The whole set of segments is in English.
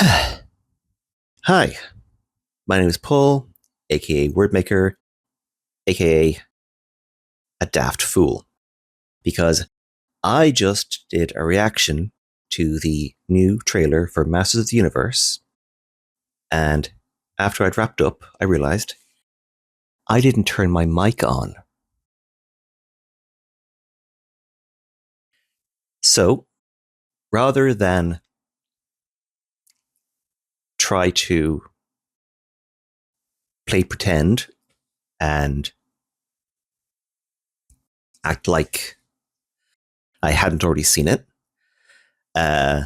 Hi, my name is Paul, aka Wordmaker, aka a daft fool, because I just did a reaction to the new trailer for Masters of the Universe, and after I'd wrapped up, I realized I didn't turn my mic on. So, rather than try to play pretend and act like I hadn't already seen it, uh,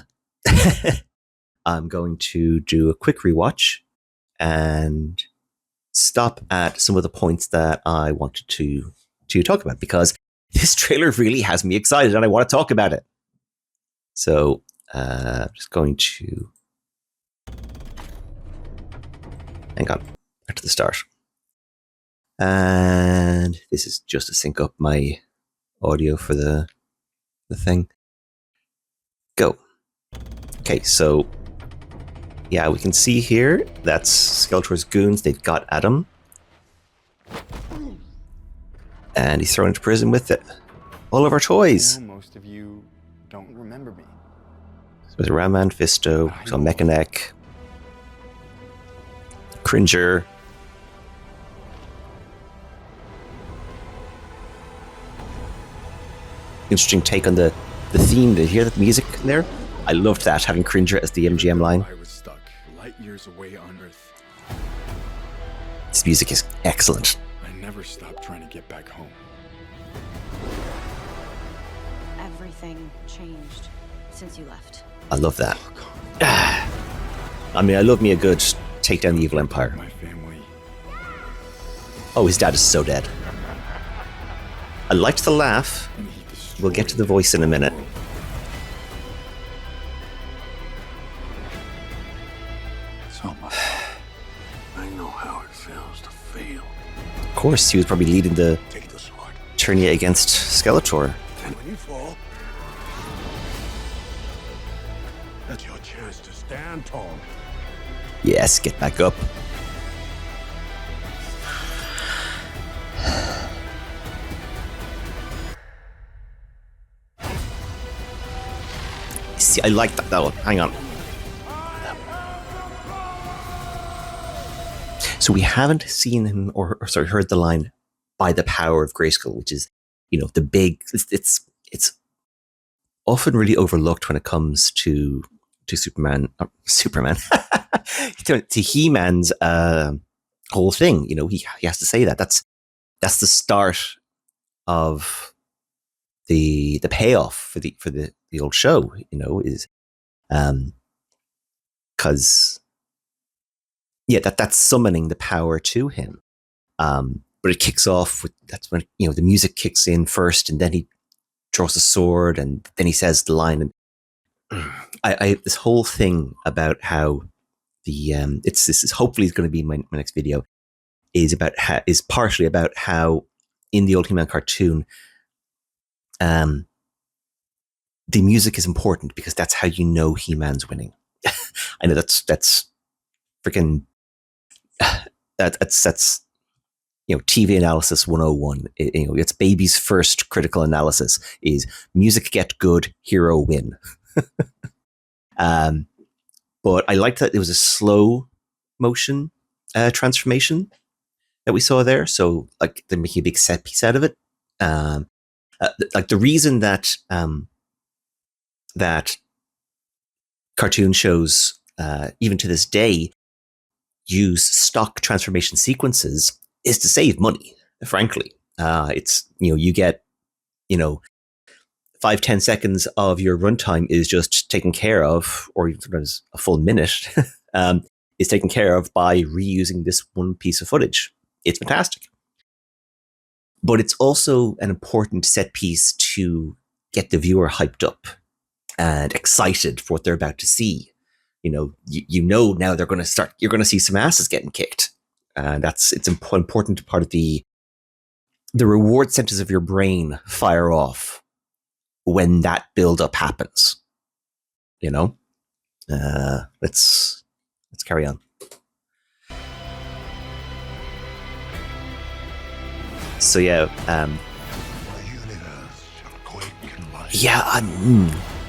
I'm going to do a quick rewatch and stop at some of the points that I wanted to talk about, because this trailer really has me excited and I want to talk about it. So I'm just going to hang on back to the start. And this is just to sync up my audio for the thing. Go. Okay, so yeah, we can see here that's Skeletor's goons. They've got Adam. And he's thrown into prison with it. All of our toys. Most of you don't remember me. So there's Ramman, Fisto, so Mechanic, Cringer. Interesting take on the theme. Did you hear the music there? I loved that, having Cringer as the MGM line. I was stuck light years away on Earth. This music is excellent. I never stopped trying to get back home. Everything changed since you left. I love that. I mean, I love me a good take down the evil empire. My family. Oh, his dad is so dead. I liked the laugh. We'll get to the voice in a minute. So much. I know how it feels to fail. Of course, he was probably leading the tourney against Skeletor. And when you fall, that's your chance to stand tall. Yes, get back up. See, I like that one. Hang on. So we haven't seen him, or sorry, heard the line "by the power of Greyskull," which is, the big. It's often really overlooked when it comes to Superman, to He-Man's whole thing. He has to say that. That's the start of the payoff for the old show. Is because that's summoning the power to him. But it kicks off with, that's when the music kicks in first, and then he draws a sword, and then he says the line. And I this whole thing about how this is hopefully going to be my next video, is partially about how in the old He-Man cartoon, the music is important because that's how you know He-Man's winning. I know that's freaking that's TV analysis 101. It's baby's first critical analysis is music get good, hero win. But I liked that it was a slow motion transformation that we saw there. So like they're making a big set piece out of it. Like the reason that that cartoon shows, even to this day, use stock transformation sequences is to save money. Frankly, it's you get 5-10 seconds of your runtime is just taken care of, or sometimes a full minute is taken care of by reusing this one piece of footage. It's fantastic. But it's also an important set piece to get the viewer hyped up and excited for what they're about to see. Now they're going to start, you're going to see some asses getting kicked. And it's an important part of the reward centers of your brain fire off when that build-up happens. Let's carry on. So yeah,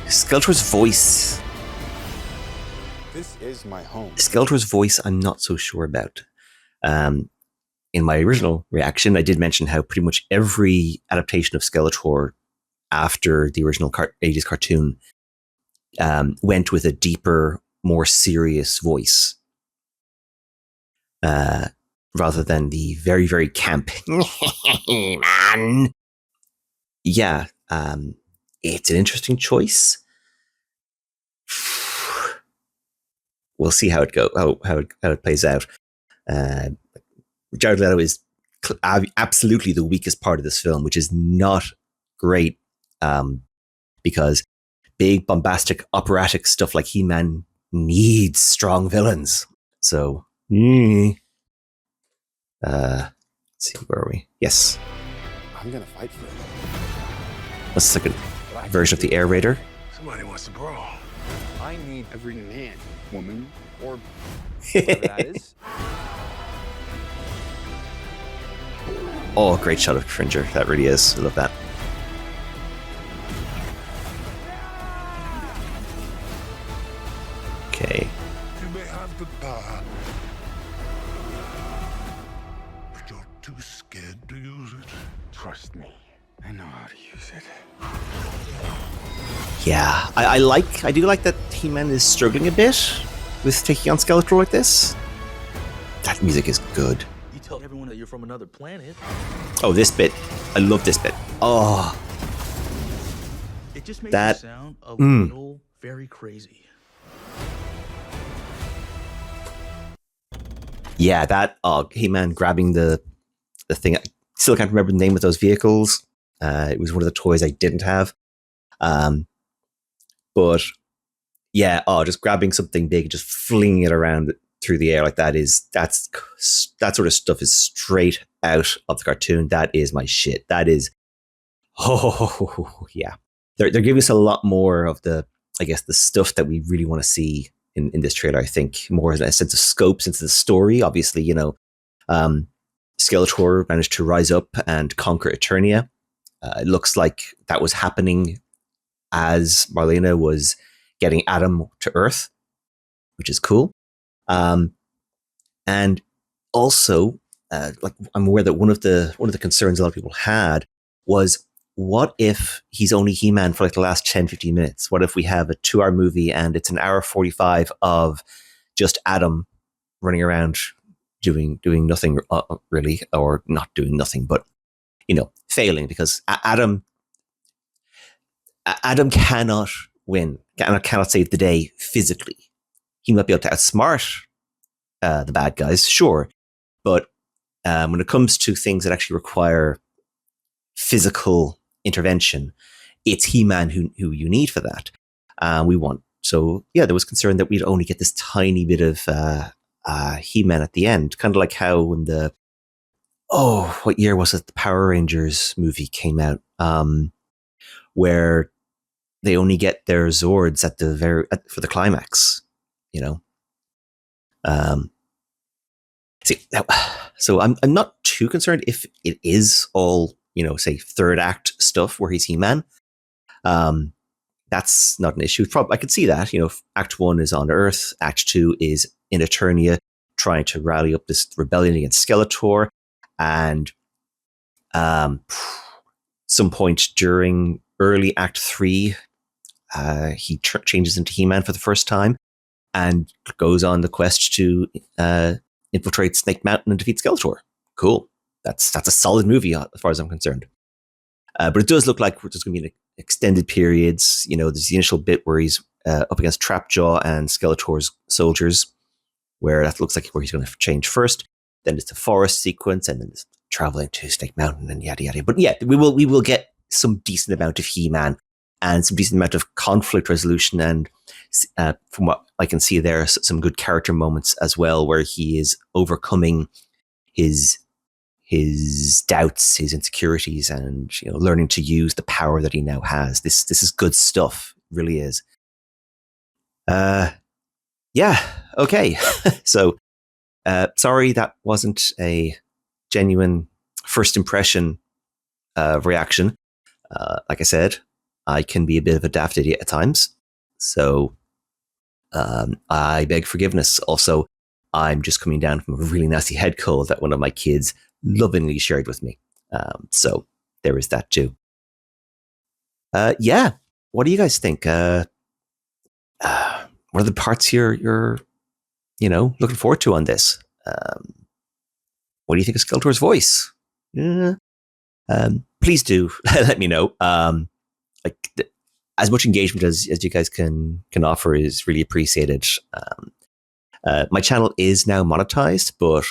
Skeletor's voice. This is my home. Skeletor's voice, I'm not so sure about. In my original reaction, I did mention how pretty much every adaptation of Skeletor after the original 80s cartoon went with a deeper, more serious voice. Rather than the very, very camp, man. Yeah, it's an interesting choice. We'll see how it plays out. Jared Leto is absolutely the weakest part of this film, which is not great, because big, bombastic, operatic stuff like He-Man needs strong villains. So, let's see, where are we? Yes. I'm gonna fight for it. What's the second version of the Air Raider? Somebody wants to brawl. I need every man, woman, or whatever that is. Oh, great shot of Cringer. That really is. I love that. Okay. You may have the power, but you're too scared to use it. Trust me, I know how to use it. Yeah, I do like that He-Man is struggling a bit with taking on Skeletor like this. That music is good. You tell everyone that you're from another planet. Oh, this bit. I love this bit. Oh. It just makes that you sound a little very crazy. Yeah, that He-Man grabbing the thing. I still can't remember the name of those vehicles. It was one of the toys I didn't have. But yeah, just grabbing something big, just flinging it around through the air like that that sort of stuff is straight out of the cartoon. That is my shit. That is, yeah. They're giving us a lot more of the stuff that we really want to see in this trailer. I think more a sense of scope, sense of the story. Obviously, Skeletor managed to rise up and conquer Eternia. It looks like that was happening as Marlena was getting Adam to Earth, which is cool. And also, I'm aware that one of the concerns a lot of people had was, what if he's only He-Man for like the last 10, 15 minutes? What if we have a 2-hour movie and it's an hour 45 of just Adam running around doing nothing really, or not doing nothing, but failing, because Adam cannot win, cannot save the day physically. He might be able to outsmart the bad guys, sure, but when it comes to things that actually require physical intervention, it's He-Man who you need for that. We want. So yeah, there was concern that we'd only get this tiny bit of He-Man at the end, kind of like how when what year was it? The Power Rangers movie came out, where they only get their Zords at the for the climax, So I'm not too concerned if it is all, say third act stuff where he's He-Man. That's not an issue. I could see that, Act 1 is on Earth, Act 2 is in Eternia, trying to rally up this rebellion against Skeletor, and some point during early Act 3, he changes into He-Man for the first time and goes on the quest to infiltrate Snake Mountain and defeat Skeletor. Cool. That's a solid movie as far as I'm concerned. But it does look like there's going to be an extended periods. There's the initial bit where he's up against Trapjaw and Skeletor's soldiers, where that looks like where he's going to change first. Then it's the forest sequence, and then it's traveling to Snake Mountain and yada yada. But yeah, we will get some decent amount of He-Man and some decent amount of conflict resolution, and from what I can see there, some good character moments as well, where he is overcoming his doubts, his insecurities, and learning to use the power that he now has. This is good stuff, it really is. yeah, okay. So, sorry that wasn't a genuine first impression reaction. Like I said, I can be a bit of a daft idiot at times. So, I beg forgiveness. Also, I'm just coming down from a really nasty head cold that one of my kids lovingly shared with me. So, there is that too. Yeah, what do you guys think? What are the parts you're looking forward to on this? What do you think of Skeletor's voice? Yeah. Please do let me know. Like as much engagement as you guys can offer is really appreciated. My channel is now monetized, but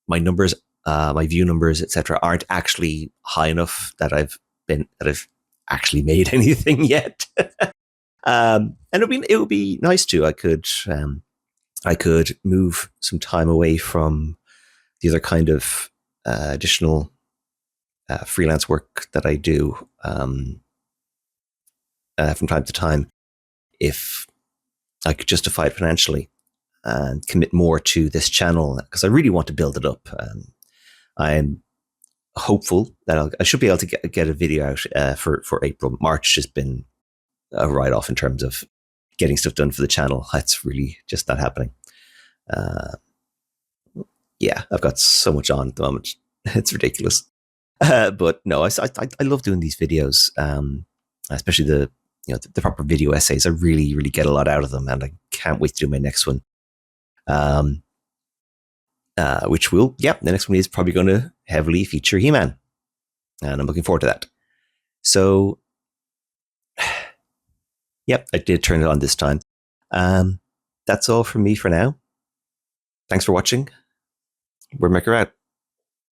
my numbers, my view numbers, etc., aren't actually high enough that I've actually made anything yet. And it would be nice to. I could move some time away from the other kind of additional freelance work that I do from time to time if I could justify it financially and commit more to this channel because I really want to build it up. I'm hopeful that I should be able to get a video out for April. March has been a write-off in terms of getting stuff done for the channel. That's really just not happening. Yeah, I've got so much on at the moment. It's ridiculous. But no, I love doing these videos, especially the proper video essays. I really, really get a lot out of them, and I can't wait to do my next one. Which the next one is probably going to heavily feature He-Man, and I'm looking forward to that. So, yep, I did turn it on this time. That's all from me for now. Thanks for watching. Wordmaker out.